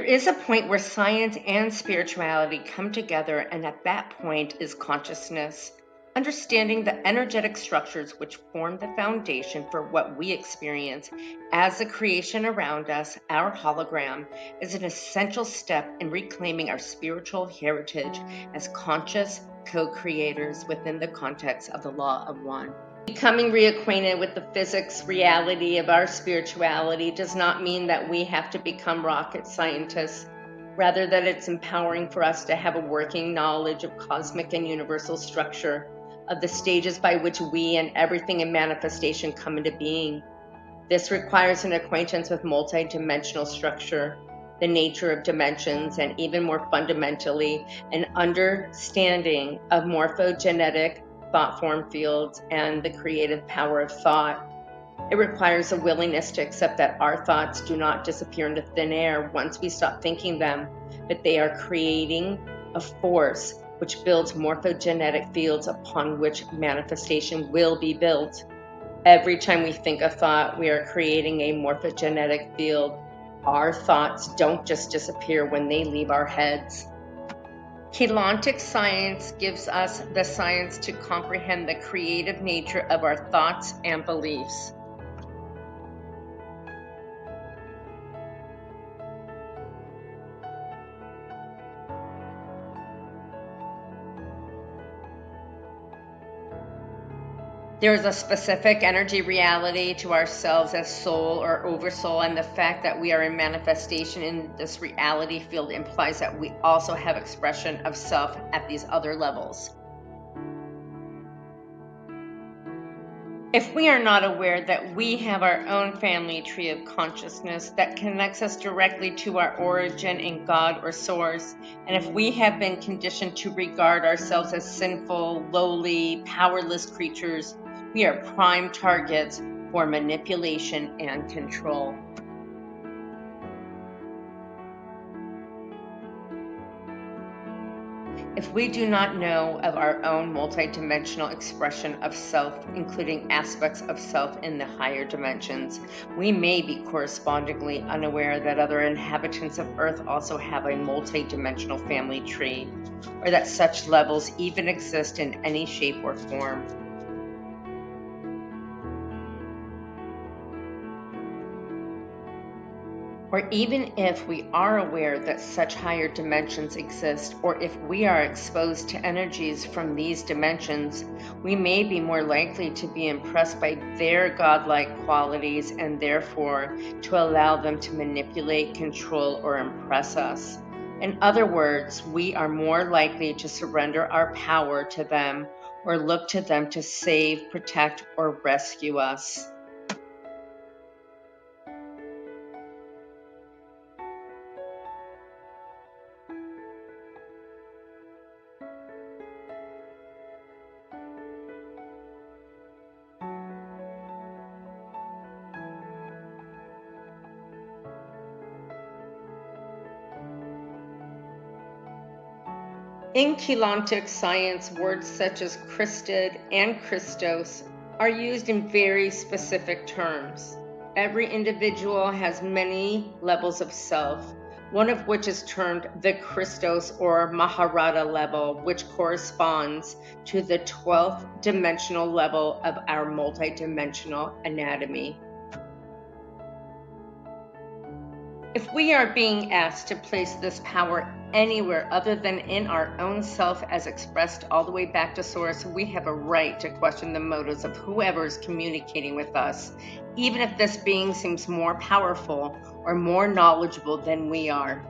is a point where science and spirituality come together, and at that point is consciousness. Understanding the energetic structures which form the foundation for what we experience as the creation around us, our hologram, is an essential step in reclaiming our spiritual heritage as conscious co-creators within the context of the law of one. Becoming reacquainted with the physics reality of our spirituality does not mean that we have to become rocket scientists. Rather, that it's empowering for us to have a working knowledge of cosmic and universal structure, of the stages by which we and everything in manifestation come into being. This requires an acquaintance with multidimensional structure, the nature of dimensions, and even more fundamentally, an understanding of morphogenetic thought form fields and the creative power of thought. It requires a willingness to accept that our thoughts do not disappear into thin air once we stop thinking them, but they are creating a force which builds morphogenetic fields upon which manifestation will be built. Every time we think a thought, we are creating a morphogenetic field. Our thoughts don't just disappear when they leave our heads. Keylontic science gives us the science to comprehend the creative nature of our thoughts and beliefs. There is a specific energy reality to ourselves as soul or oversoul, and the fact that we are in manifestation in this reality field implies that we also have expression of self at these other levels. If we are not aware that we have our own family tree of consciousness that connects us directly to our origin in God or Source, and if we have been conditioned to regard ourselves as sinful, lowly, powerless creatures, we are prime targets for manipulation and control. If we do not know of our own multidimensional expression of self, including aspects of self in the higher dimensions, we may be correspondingly unaware that other inhabitants of Earth also have a multidimensional family tree, or that such levels even exist in any shape or form. Or even if we are aware that such higher dimensions exist, or if we are exposed to energies from these dimensions, we may be more likely to be impressed by their godlike qualities and therefore to allow them to manipulate, control, or impress us. In other words, we are more likely to surrender our power to them or look to them to save, protect, or rescue us. In Keylontic science, words such as Christed and Christos are used in very specific terms. Every individual has many levels of self, one of which is termed the Christos or Maharata level, which corresponds to the 12th dimensional level of our multidimensional anatomy. If we are being asked to place this power anywhere other than in our own self as expressed all the way back to Source, we have a right to question the motives of whoever is communicating with us, even if this being seems more powerful or more knowledgeable than we are.